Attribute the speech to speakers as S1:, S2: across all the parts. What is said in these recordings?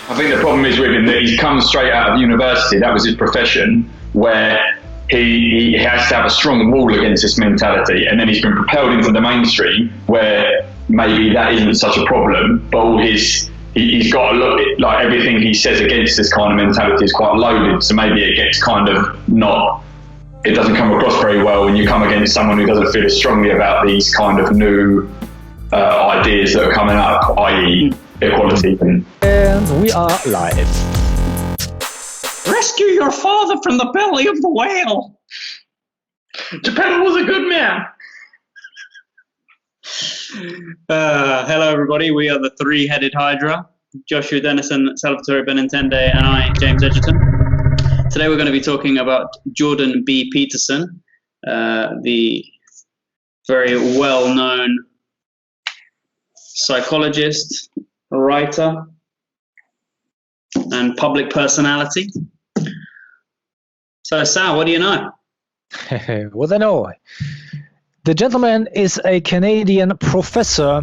S1: I think the problem is with him that he's come straight out of university. That was his profession, where he has to have a strong wall against this mentality, and then he's been propelled into the mainstream where maybe that isn't such a problem, but all he's got a look like everything he says against this kind of mentality is quite loaded, so maybe it gets kind of it doesn't come across very well when you come against someone who doesn't feel as strongly about these kind of new ideas that are coming up, i.e. equality.
S2: And we are live.
S3: Rescue your father from the belly of the whale. Japan was a good man. Hello, everybody. We are the Three-Headed Hydra. Joshua Dennison, Salvatore Benintende, and I, James Edgerton. Today we're going to be talking about Jordan B. Peterson, the very well-known psychologist, writer, and public personality. So, Sal, what do you know?
S2: What I know? The gentleman is a Canadian professor.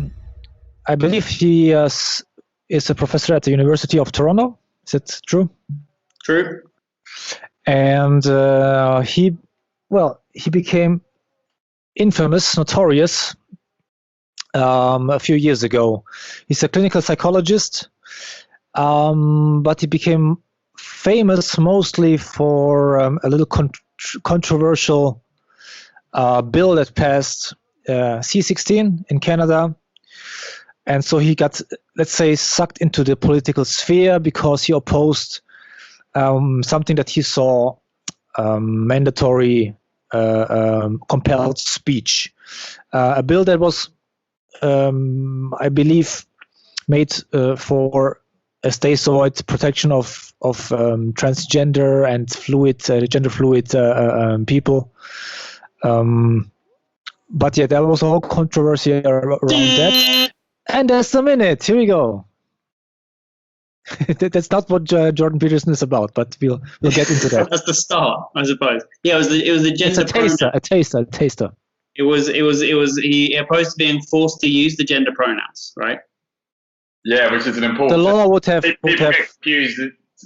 S2: I believe he is a professor at the University of Toronto. Is it true?
S3: True.
S2: And he became infamous, notorious a few years ago. He's a clinical psychologist, but he became famous mostly for a little controversial bill that passed C-16 in Canada. And so he got, let's say, sucked into the political sphere because he opposed something that he saw mandatory compelled speech. A bill that was, I believe, made for, as they saw it, protection of transgender and gender fluid people. But yeah, there was a whole controversy around that. And that's the minute. Here we go. That's not what Jordan Peterson is about, but we'll get into that.
S3: That's the start, I suppose. Yeah, it was the gender.
S2: It's a taster.
S3: It was. He opposed being forced to use the gender pronouns, right?
S1: Yeah, which is an important.
S2: The law would have.
S1: People get confused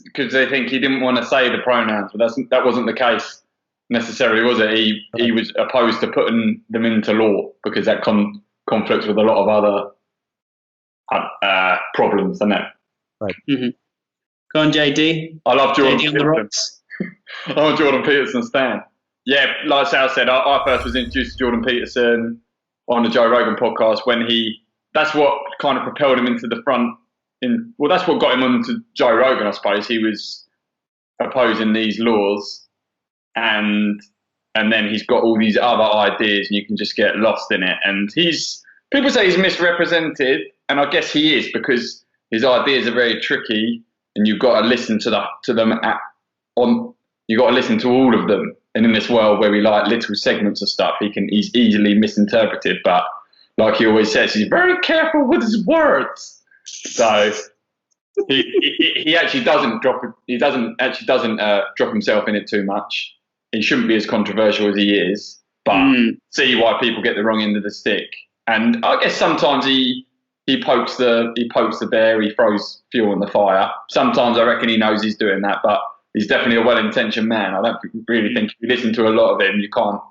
S1: because they think he didn't want to say the pronouns, but that wasn't the case necessarily, was it? He was opposed to putting them into law because that conflicts with a lot of other problems, isn't it?
S2: Right.
S3: Mm-hmm. Go on, JD.
S1: I love Jordan
S3: JD on the rocks.
S1: I'm a Jordan Peterson stan. Yeah, like Sal said, I first was introduced to Jordan Peterson on the Joe Rogan podcast when that's what kind of propelled him into the front. That's what got him onto Joe Rogan, I suppose. He was opposing these laws, and then he's got all these other ideas, and you can just get lost in it. And people say he's misrepresented, and I guess he is because his ideas are very tricky, and you've got to listen to them you've got to listen to all of them. And in this world where we like little segments of stuff, he's easily misinterpreted. But like he always says, he's very careful with his words. So he actually doesn't drop himself in it too much. He shouldn't be as controversial as he is, but see why people get the wrong end of the stick. And I guess sometimes he pokes the bear, he throws fuel on the fire. Sometimes I reckon he knows he's doing that, but he's definitely a well-intentioned man. I don't really think if you listen to a lot of him, you can't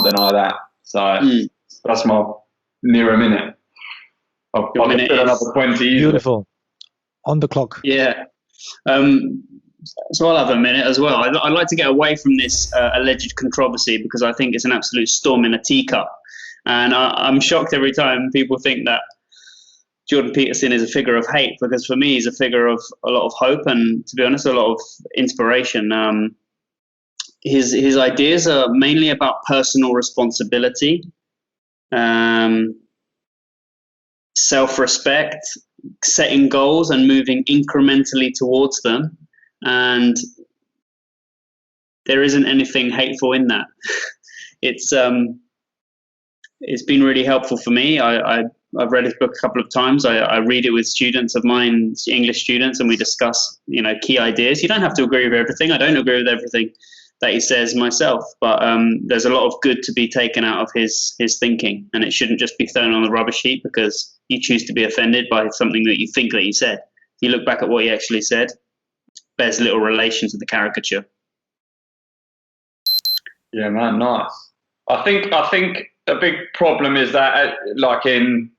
S1: deny that. So that's my near a minute. I'll fill another 20.
S2: Beautiful. On the clock.
S3: Yeah. So I'll have a minute as well. I'd like to get away from this alleged controversy because I think it's an absolute storm in a teacup. And I'm shocked every time people think that Jordan Peterson is a figure of hate, because for me he's a figure of a lot of hope and, to be honest, a lot of inspiration. His ideas are mainly about personal responsibility, self-respect, setting goals and moving incrementally towards them. And there isn't anything hateful in that. It's been really helpful for me. I've read his book a couple of times. I read it with students of mine, English students, and we discuss, key ideas. You don't have to agree with everything. I don't agree with everything that he says myself, but there's a lot of good to be taken out of his thinking, and it shouldn't just be thrown on the rubbish heap because you choose to be offended by something that you think that he said. I you look back at what he actually said, bears little relation to the caricature.
S1: Yeah, man, nice. I think a big problem is that, like in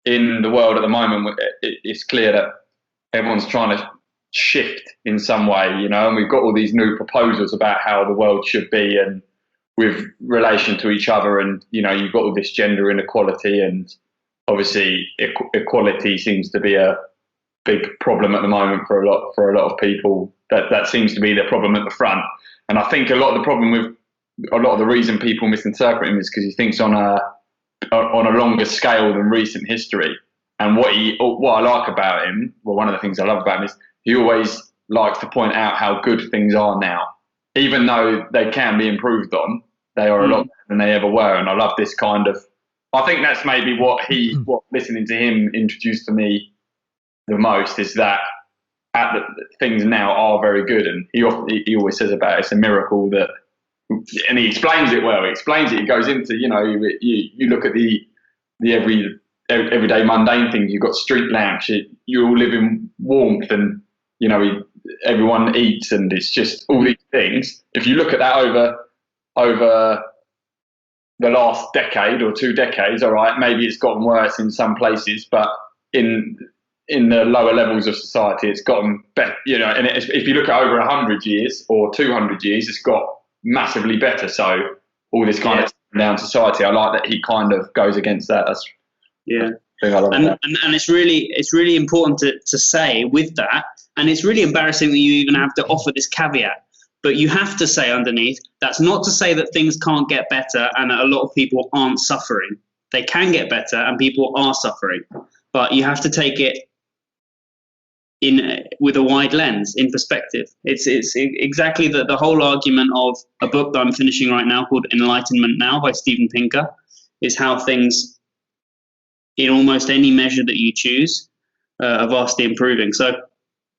S1: the world at the moment, it's clear that everyone's trying to shift in some way, and we've got all these new proposals about how the world should be and with relation to each other, and you've got all this gender inequality, and obviously equality seems to be a big problem at the moment for a lot of people. That seems to be the problem at the front, and I think a lot of the problem with a lot of the reason people misinterpret him is because he thinks on a longer scale than recent history. And what I like about him, well, one of the things I love about him is he always likes to point out how good things are now, even though they can be improved on. They are a lot better than they ever were, and I love this kind of. I think that's maybe what listening to him introduced to me the most is that things now are very good, and he always says about it's a miracle that. And he explains it well. He explains it. He goes into, you look at the everyday mundane things. You've got street lamps. You all live in warmth, and everyone eats, and it's just all these things. If you look at that over the last decade or 2 decades, all right, maybe it's gotten worse in some places, but in the lower levels of society, it's gotten better. And if you look at over 100 years or 200 years, it's got massively better. So all this kind of down society, I like that he kind of goes against that. That's and it's really important to say with that, and it's really embarrassing that you even have to offer this caveat, but you have to say underneath, that's not to say that things can't get better and that a lot of people aren't suffering. They can get better and people are suffering, but you have to take it with a wide lens, in perspective. It's exactly the whole argument of a book that I'm finishing right now called Enlightenment Now by Steven Pinker, is how things, in almost any measure that you choose, are vastly improving. So,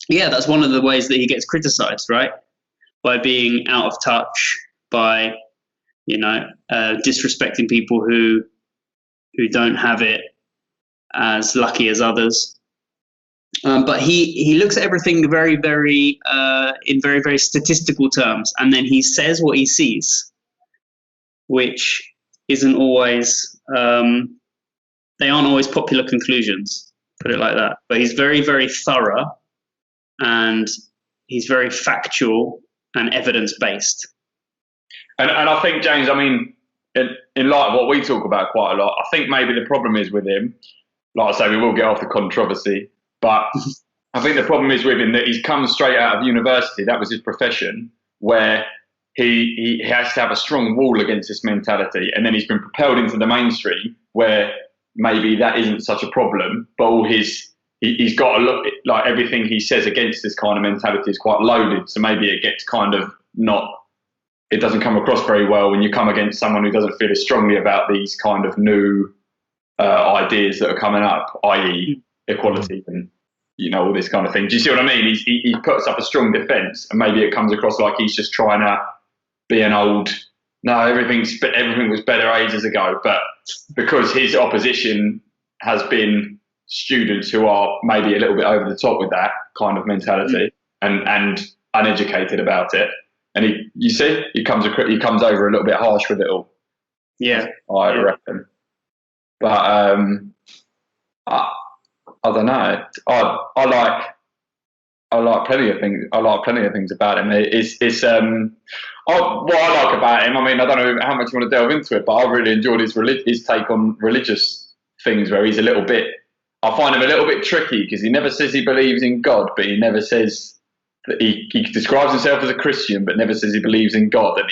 S1: yeah, that's one of the ways that he gets criticized, right? By being out of touch, by disrespecting people who don't have it as lucky as others. But he looks at everything very, very in very, very statistical terms, and then he says what he sees, which isn't always they aren't always popular conclusions, put it like that. But he's very, very thorough, and he's very factual and evidence-based. And I think, James, I mean, in light of what we talk about quite a lot, I think maybe the problem is with him, like I say, we will get off the controversy, but I think the problem is with him that he's come straight out of university, that was his profession, where he has to have a strong wall against this mentality, and then he's been propelled into the mainstream where maybe that isn't such a problem, but all he's got to look like everything he says against this kind of mentality is quite loaded, so maybe it gets kind of it doesn't come across very well when you come against someone who doesn't feel as strongly about these kind of new ideas that are coming up, i.e. equality and all this kind of thing. Do you see what I mean? He puts up a strong defence, and maybe it comes across like he's just trying to be an old. No, everything was better ages ago. But because his opposition has been students who are maybe a little bit over the top with that kind of mentality and uneducated about it, and he comes over a little bit harsh with it all.
S3: Yeah,
S1: I reckon. But I don't know. I like plenty of things. I like plenty of things about him. What I like about him. I mean, I don't know how much you want to delve into it, but I really enjoyed his take on religious things, where he's a little bit. I find him a little bit tricky because he never says he believes in God, but he never says that he describes himself as a Christian, but never says he believes in God, and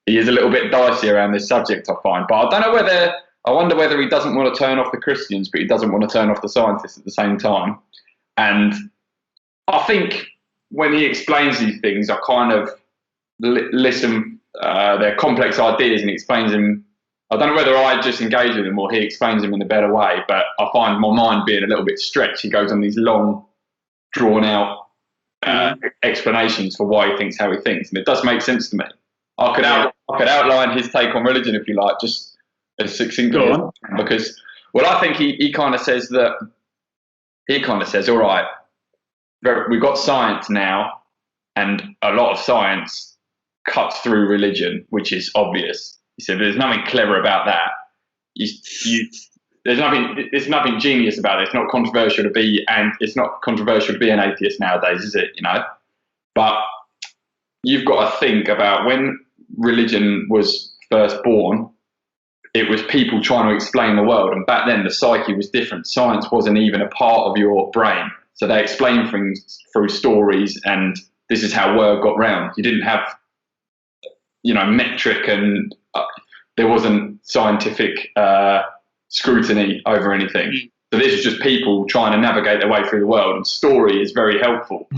S1: he is a little bit dicey around this subject, I find. But I don't know whether. I wonder whether he doesn't want to turn off the Christians, but he doesn't want to turn off the scientists at the same time. And I think when he explains these things, I kind of listen. They're complex ideas, and he explains them. I don't know whether I just engage with them or he explains them in a better way, but I find my mind being a little bit stretched. He goes on these long, drawn-out explanations for why he thinks how he thinks, and it does make sense to me. I could outline his take on religion, if you like, just as succinctly, because I think he kind of says, all right, we've got science now, and a lot of science cuts through religion, which is obvious. He said there's nothing clever about that. There's nothing genius about it. It's not controversial to be, and it's not controversial to be an atheist nowadays, is it? But you've got to think about when religion was first born. It was people trying to explain the world, and back then the psyche was different. Science wasn't even a part of your brain, so they explained things through stories, and this is how word got round. You didn't have, metric, and there wasn't scientific scrutiny over anything. So this is just people trying to navigate their way through the world, and story is very helpful.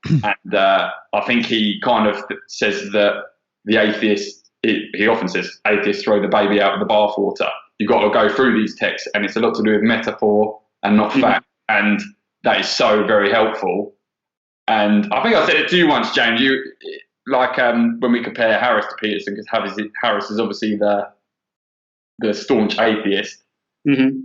S1: And I think he kind of says that the atheist, he often says atheists throw the baby out with the bathwater. You've got to go through these texts, and it's a lot to do with metaphor and not fact, and that is so very helpful. And I think I said it to you once, James. When we compare Harris to Peterson, because Harris is obviously the staunch atheist.
S3: Mm-hmm.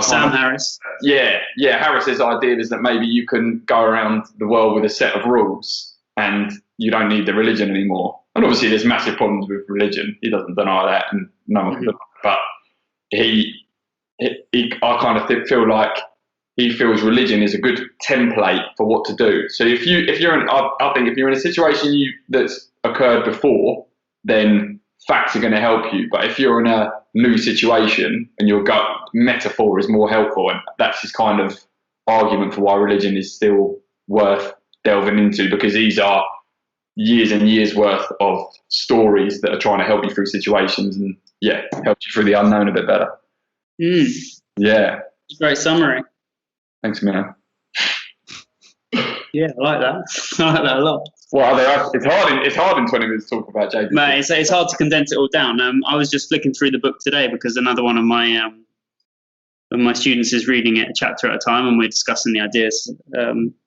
S3: Sam Harris.
S1: Yeah. Harris's idea is that maybe you can go around the world with a set of rules, and you don't need the religion anymore. And obviously, there's massive problems with religion. He doesn't deny that, and no one can deny it. But I kind of feel like he feels religion is a good template for what to do. So I think if you're in a situation that's occurred before, then facts are going to help you. But if you're in a new situation, and your gut metaphor is more helpful, and that's his kind of argument for why religion is still worth delving into, because these are years and years worth of stories that are trying to help you through situations, and help you through the unknown a bit better. Yeah.
S3: Great summary.
S1: Thanks, man.
S3: Yeah, I like that. I like that a lot.
S1: Well, it's hard in 20 minutes to talk about JP.
S3: Mate, it's hard to condense it all down. I was just flicking through the book today because another one of my students is reading it a chapter at a time, and we're discussing the ideas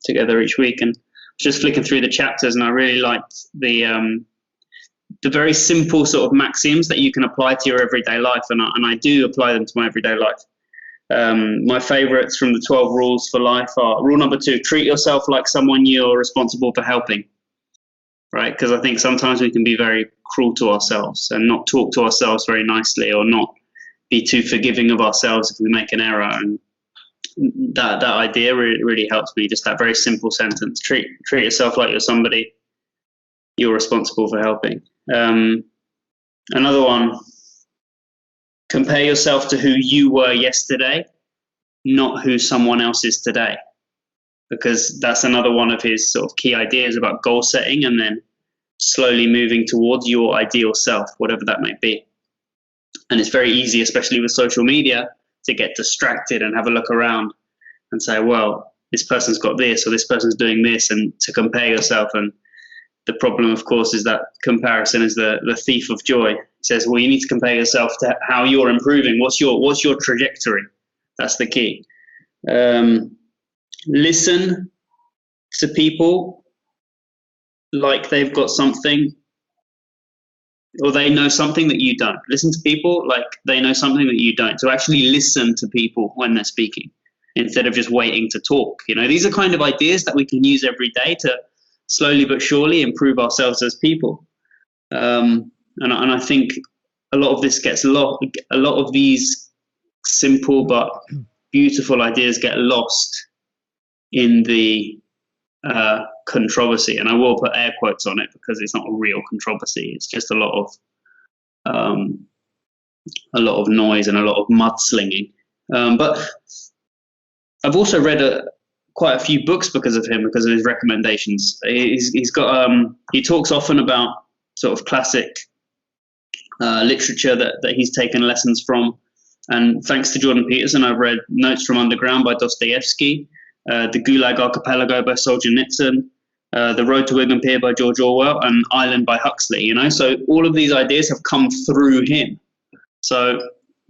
S3: together each week. And just flicking through the chapters, and I really liked the very simple sort of maxims that you can apply to your everyday life, and I do apply them to my everyday life. My favorites from the 12 rules for life are: rule number 2, treat yourself like someone you're responsible for helping. Right? Because I think sometimes we can be very cruel to ourselves and not talk to ourselves very nicely, or not be too forgiving of ourselves if we make an error. And that idea really helps me. Just that very simple sentence: treat yourself like you're somebody you're responsible for helping. Another one: compare yourself to who you were yesterday, not who someone else is today. Because that's another one of his sort of key ideas about goal setting, and then slowly moving towards your ideal self, whatever that may be. And it's very easy, especially with social media, to get distracted and have a look around and say, well, this person's got this, or this person's doing this, and to compare yourself. And the problem, of course, is that comparison is the thief of joy. It says, well, you need to compare yourself to how you're improving. What's your trajectory? That's the key. Listen to people like they've got something, or they know something that you don't. Listen to people like they know something that you don't. So actually listen to people when they're speaking, instead of just waiting to talk. These are kind of ideas that we can use every day to slowly but surely improve ourselves as people. And I think a lot of this gets lost. A lot of these simple but beautiful ideas get lost in the controversy, and I will put air quotes on it because it's not a real controversy. It's just a lot of noise and a lot of mudslinging. But I've also read quite a few books because of him, because of his recommendations. He's got he talks often about sort of classic literature that he's taken lessons from. And thanks to Jordan Peterson, I've read Notes from Underground by Dostoevsky, The Gulag Archipelago by Solzhenitsyn, The Road to Wigan Pier by George Orwell, and Island by Huxley. So all of these ideas have come through him. So,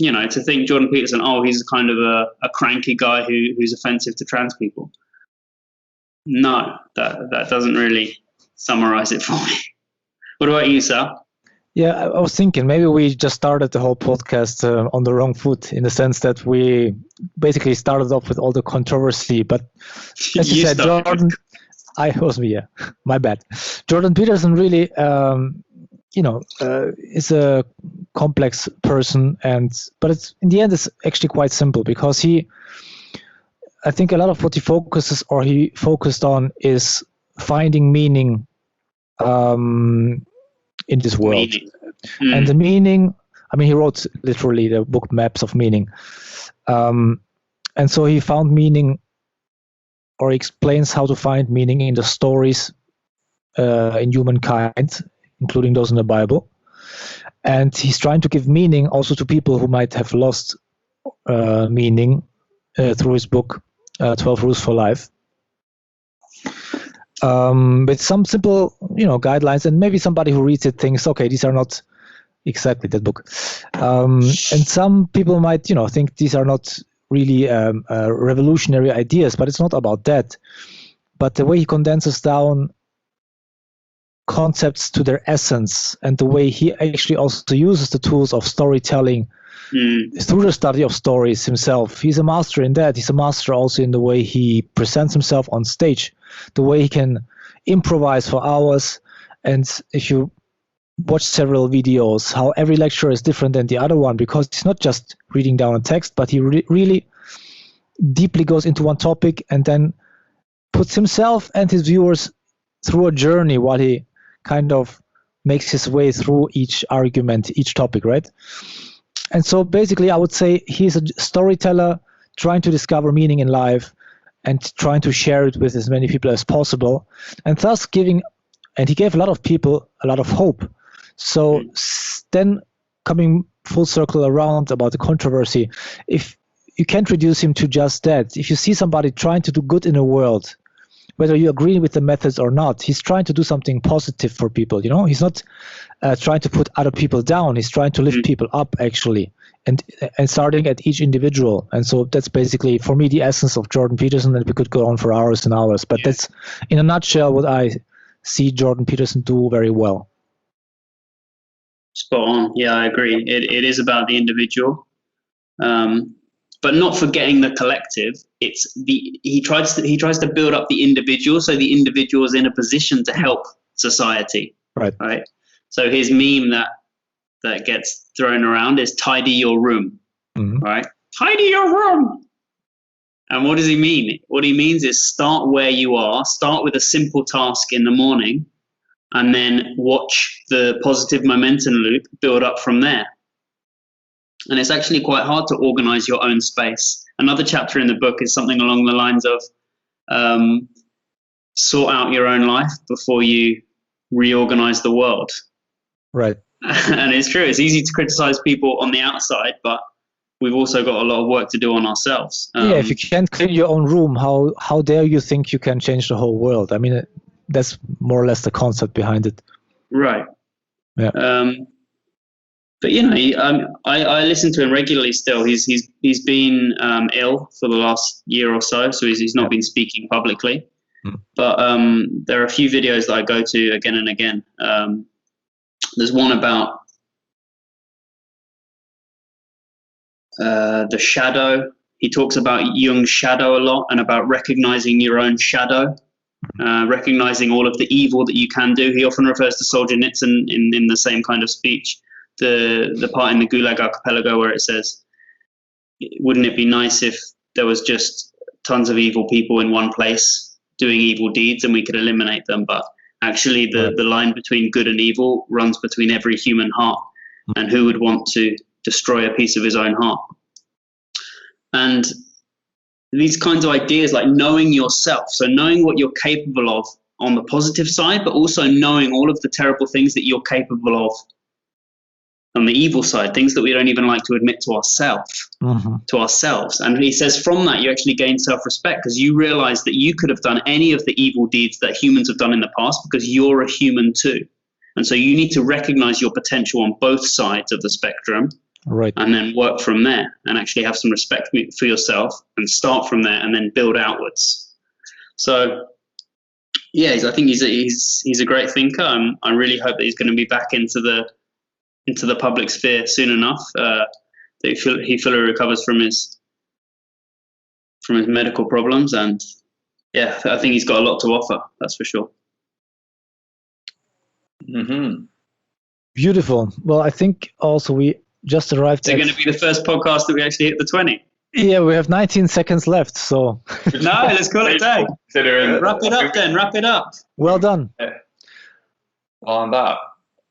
S3: to think Jordan Peterson, he's kind of a cranky guy who's offensive to trans people. No, that doesn't really summarize it for me. What about you, Sal?
S2: Yeah, I was thinking maybe we just started the whole podcast on the wrong foot, in the sense that we basically started off with all the controversy. But as you said, Jordan, was me, yeah, my bad. Jordan Peterson really, is a complex person, but it's in the end it's actually quite simple, because I think a lot of what he focused on is finding meaning in this world. And the meaning, I mean, he wrote literally the book Maps of Meaning. And so he found meaning, or explains how to find meaning in the stories in humankind, including those in the Bible. And he's trying to give meaning also to people who might have lost meaning through his book, 12 Rules for Life. With some simple, guidelines, and maybe somebody who reads it thinks, okay, these are not exactly that book. And some people might, think these are not really revolutionary ideas, but it's not about that. But the way he condenses down concepts to their essence, and the way he actually also uses the tools of storytelling through the study of stories himself. He's a master in that. He's a master also in the way he presents himself on stage, the way he can improvise for hours. And if you watch several videos, how every lecture is different than the other one, because he's not just reading down a text, but he really deeply goes into one topic and then puts himself and his viewers through a journey while he kind of makes his way through each argument, each topic, right? And so basically I would say he's a storyteller trying to discover meaning in life and trying to share it with as many people as possible, and thus he gave a lot of people a lot of hope. So then, coming full circle around about the controversy, if you can't reduce him to just that. If you see somebody trying to do good in the world, whether you agree with the methods or not, he's trying to do something positive for people. He's not trying to put other people down. He's trying to lift people up, actually, and starting at each individual. And so that's basically, for me, the essence of Jordan Peterson. And we could go on for hours and hours, but that's, in a nutshell, what I see Jordan Peterson do very well.
S3: Spot on. Yeah, I agree. It is about the individual, but not forgetting the collective. He tries to build up the individual, so the individual is in a position to help society. Right. So his meme that gets thrown around is tidy your room. Right? Tidy your room. And what does he mean? What he means is start where you are. Start with a simple task in the morning, and then watch the positive momentum loop build up from there. And it's actually quite hard to organize your own space. Another chapter in the book is something along the lines of sort out your own life before you reorganize the world. Right. And it's true. It's easy to criticize people on the outside, but we've also got a lot of work to do on ourselves.
S2: If you can't clean your own room, how dare you think you can change the whole world? I mean, that's more or less the concept behind it.
S3: Right.
S2: Yeah.
S3: But I listen to him regularly still. He's been ill for the last year or so he's not been speaking publicly. But there are a few videos that I go to again and again. There's one about the shadow. He talks about Jung's shadow a lot, and about recognizing your own shadow, recognizing all of the evil that you can do. He often refers to Solzhenitsyn in the same kind of speech. The part in the Gulag Archipelago where it says, wouldn't it be nice if there was just tons of evil people in one place doing evil deeds and we could eliminate them? But actually the line between good and evil runs between every human heart, and who would want to destroy a piece of his own heart? And these kinds of ideas, like knowing yourself, so knowing what you're capable of on the positive side, but also knowing all of the terrible things that you're capable of on the evil side, things that we don't even like to admit to ourselves. And he says from that you actually gain self-respect, because you realize that you could have done any of the evil deeds that humans have done in the past, because you're a human too. And so you need to recognize your potential on both sides of the spectrum, right, and then work from there and actually have some respect for yourself and start from there and then build outwards. So I think he's a great thinker. I really hope that he's going to be back into the into the public sphere soon enough. That he fully recovers from his medical problems, and yeah, I think he's got a lot to offer. That's for sure.
S1: Mm-hmm.
S2: Beautiful. Well, I think also we just arrived.
S3: Is it going to be the first podcast that we actually hit the 20?
S2: Yeah, we have 19 seconds left, so.
S3: No, let's call it a day. Wrap it up then. Wrap it up.
S2: Well done.
S1: On that.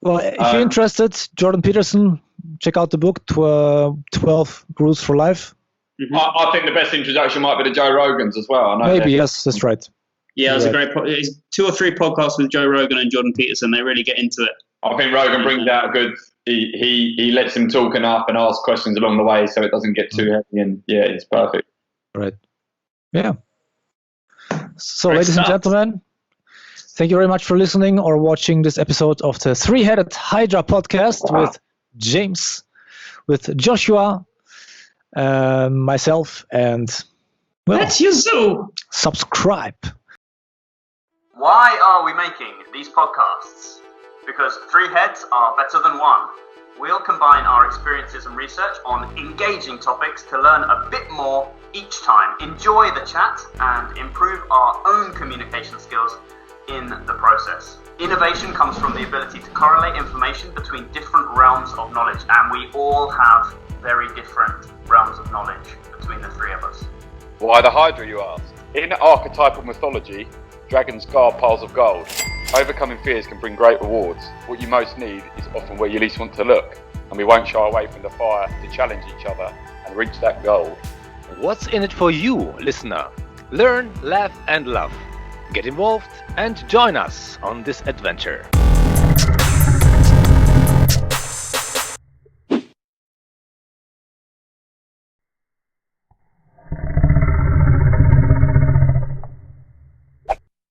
S2: Well, if you're interested, Jordan Peterson, check out the book, 12 Rules for Life.
S1: Mm-hmm. I think the best introduction might be to Joe Rogan's as well. I know
S2: Maybe, yes, that's right.
S3: Yeah, it was a great. It's 2 or 3 podcasts with Joe Rogan and Jordan Peterson. They really get into it.
S1: I think Rogan brings out a good. He lets him talk enough and ask questions along the way, so it doesn't get too heavy. And yeah, it's perfect.
S2: Right. Yeah. So, ladies and gentlemen, thank you very much for listening or watching this episode of the Three-Headed Hydra Podcast with James, with Joshua, myself, and
S3: that's you, Zoo.
S2: Subscribe.
S4: Why are we making these podcasts? Because 3 heads are better than 1. We'll combine our experiences and research on engaging topics to learn a bit more each time, enjoy the chat, and improve our own communication skills in the process. Innovation comes from the ability to correlate information between different realms of knowledge, and we all have very different realms of knowledge between the 3 of us.
S5: Why the Hydra, you ask? In archetypal mythology, dragons guard piles of gold. Overcoming fears can bring great rewards. What you most need is often where you least want to look, and we won't shy away from the fire to challenge each other and reach that goal.
S6: What's in it for you, listener? Learn, laugh and love. Get involved and join us on this adventure.